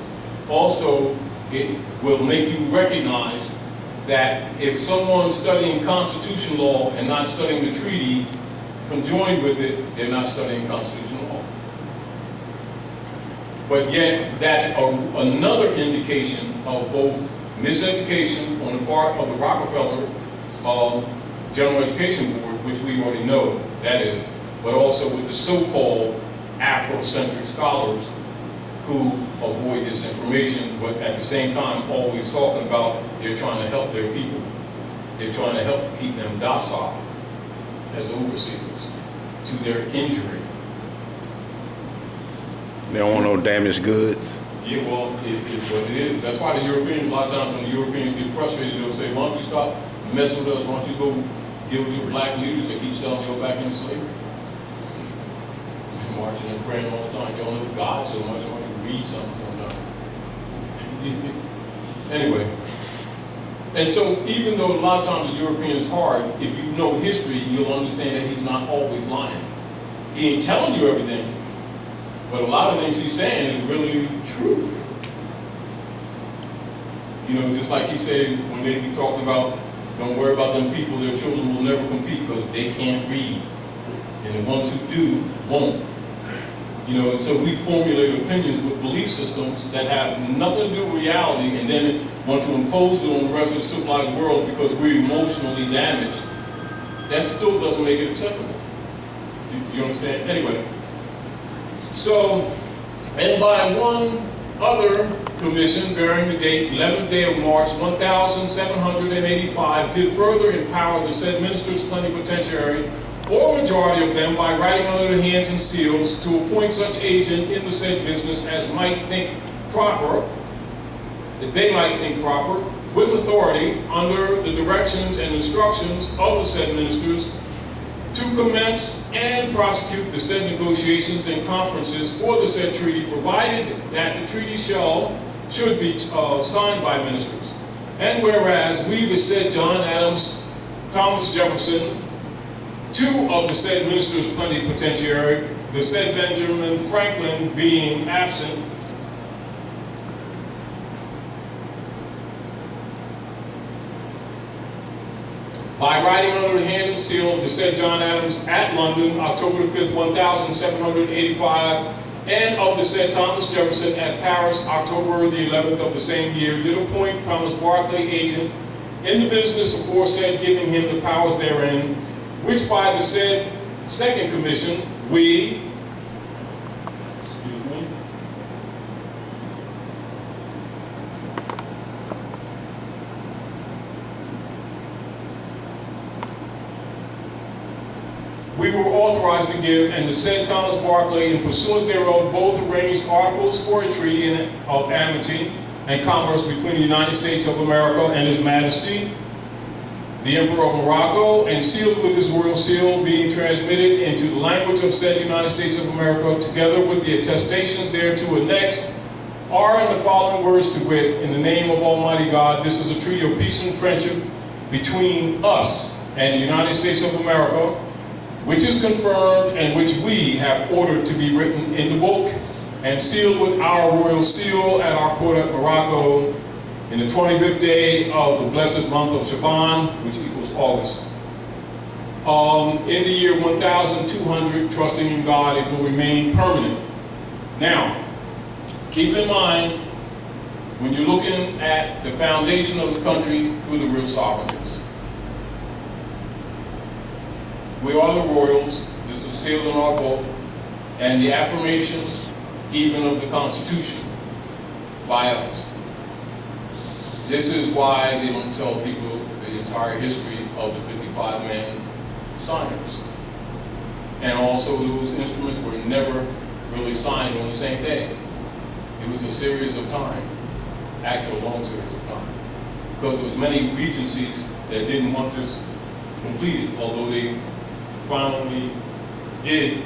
Also, it will make you recognize that if someone's studying Constitution law and not studying the treaty, conjoined with it, they're not studying Constitutional law. But yet, that's another indication of both miseducation on the part of the Rockefeller General Education Board, which we already know that is, but also with the so-called Afrocentric scholars who avoid this information, but at the same time always talking about they're trying to help their people. They're trying to help to keep them docile as overseers to their injury. They don't want no damaged goods. Yeah, well, it's what it is. That's why the Europeans, a lot of times when the Europeans get frustrated, they'll say, why don't you stop messing with us? Why don't you go deal with your black leaders that keep selling you back into slavery? Marching and praying all the time. You don't know God so much. I want you to read something sometimes. Anyway. And so even though a lot of times the European is hard, if you know history, you'll understand that he's not always lying. He ain't telling you everything, but a lot of things he's saying is really truth. You know, just like he said when they be talking about, don't worry about them people, their children will never compete because they can't read. And the ones who do, won't. You know, and so we formulate opinions with belief systems that have nothing to do with reality and then want to impose it on the rest of the civilized world because we're emotionally damaged. That still doesn't make it acceptable. Do you understand? Anyway. So, and by one other commission bearing the date 11th day of March 1785 did further empower the said ministers plenipotentiary or majority of them by writing under the hands and seals to appoint such agent in the said business as might think proper, that they might think proper, with authority under the directions and instructions of the said ministers to commence and prosecute the said negotiations and conferences for the said treaty, provided that the treaty should be signed by ministers. And whereas we, the said John Adams, Thomas Jefferson, two of the said ministers plenipotentiary, the said Benjamin Franklin being absent, by writing under the hand and seal of the said John Adams at London, October the 5th, 1785, and of the said Thomas Jefferson at Paris, October the 11th of the same year, did appoint Thomas Barclay agent in the business aforesaid, giving him the powers therein, which by the said second commission, we were authorized to give, and the said Thomas Barclay, in pursuance thereof, both arranged articles for a treaty of amity and commerce between the United States of America and His Majesty, the Emperor of Morocco, and sealed with his royal seal, being transmitted into the language of said United States of America, together with the attestations thereto annexed, are in the following words, to wit, in the name of Almighty God, this is a treaty of peace and friendship between us and the United States of America, which is confirmed and which we have ordered to be written in the book and sealed with our royal seal at our court at Morocco in the 25th day of the blessed month of Shaban, which equals August. In the year 1200, trusting in God, it will remain permanent. Now, keep in mind, when you're looking at the foundation of the country, who the real sovereign is. We are the royals, this is sealed in our book, and the affirmation even of the Constitution by us. This is why they don't tell people the entire history of the 55 men signers. And also those instruments were never really signed on the same day. It was a series of time, actual long series of time. Because there was many regencies that didn't want this completed, although they finally did,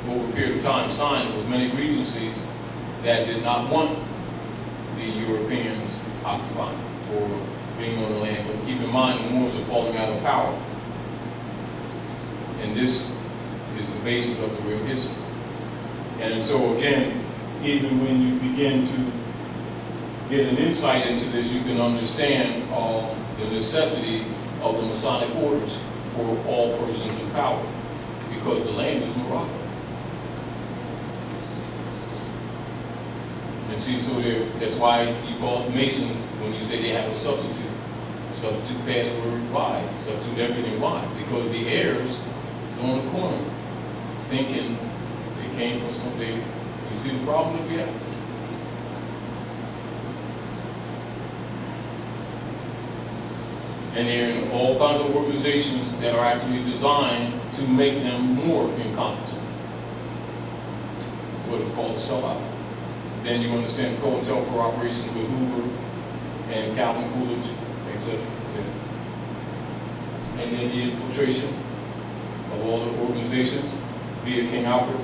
over a period of time, sign. There was many regencies that did not want the Europeans occupying or being on the land. But keep in mind, the Moors are falling out of power. And this is the basis of the real history. And so again, even when you begin to get an insight into this, you can understand the necessity of the Masonic orders for all persons in power, because the land is Morocco. And see, so that's why you call it Masons when you say they have a substitute. Substitute password why? Substitute everything why? Because the heirs is on the corner thinking they came from something. You see the problem that we have? And they're in all kinds of organizations that are actually designed to make them more incompetent. What is called a sellout. Then you understand COINTELPRO operations with Hoover and Calvin Coolidge, etc. And then the infiltration of all the organizations via King Alfred.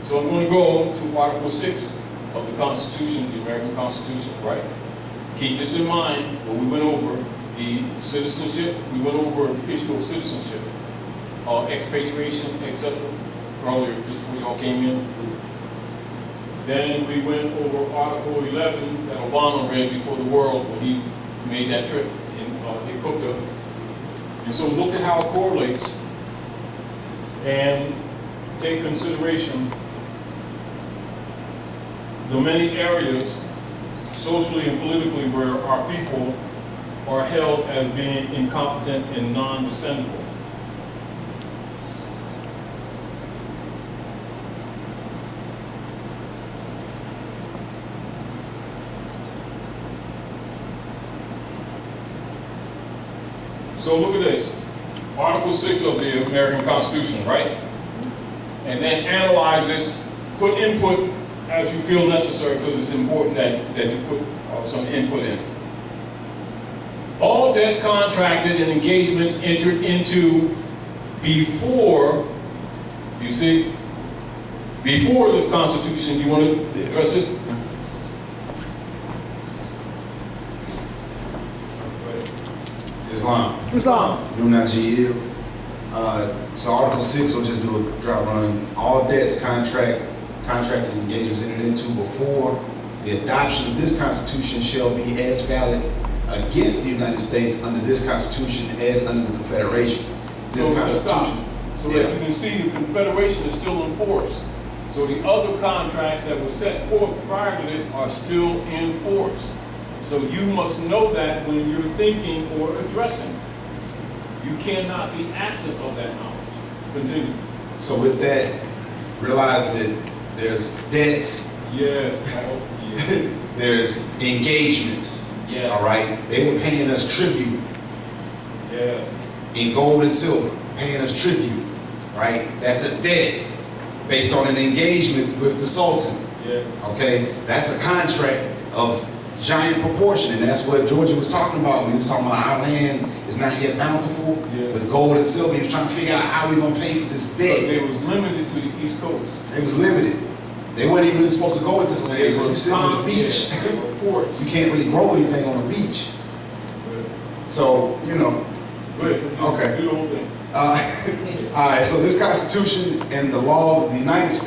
So I'm going to go to Article 6 of the Constitution, the American Constitution, right? Keep this in mind when we went over the citizenship, we went over the issue of citizenship, expatriation, etc. earlier, just before y'all came in. Then we went over Article 11 that Obama read before the world when he made that trip in Cocteau. And so look at how it correlates and take consideration the many areas socially and politically where our people are held as being incompetent and non-descendable. So look at this, Article 6 of the American Constitution, right? And then analyze this, put input as you feel necessary, because it's important that you put some input in. All debts contracted and engagements entered into before, you see, before this Constitution. You want to address this? Islam. Nun Nagi. So Article 6 will just do a dry run. All debts contracted engagements entered into before the adoption of this Constitution shall be as valid against the United States under this Constitution as under the Confederation. This So let's stop. Constitution. So Yeah. that you can see the Confederation is still in force. So the other contracts that were set forth prior to this are still in force. So you must know that when you're thinking or addressing. You cannot be absent of that knowledge. Continue. So with that, realize that there's debts, Yes. Oh, yes. there's engagements. Yeah. All right, they were paying us tribute Yes. in gold and silver, paying us tribute. Right, that's a debt based on an engagement with the Sultan. Yes. Okay, that's a contract of giant proportion, and that's what Georgia was talking about when he was talking about our land is not yet bountiful Yeah. with gold and silver. He was trying to figure out how we gonna pay for this But debt. it was limited to the East Coast. It was limited. They weren't even really supposed to go into the land, so you sit on the beach. Yeah, they were ports. You can't really grow anything on the beach. So, you know, Go ahead. Okay. Do the whole thing. all right, so this Constitution and the laws of the United States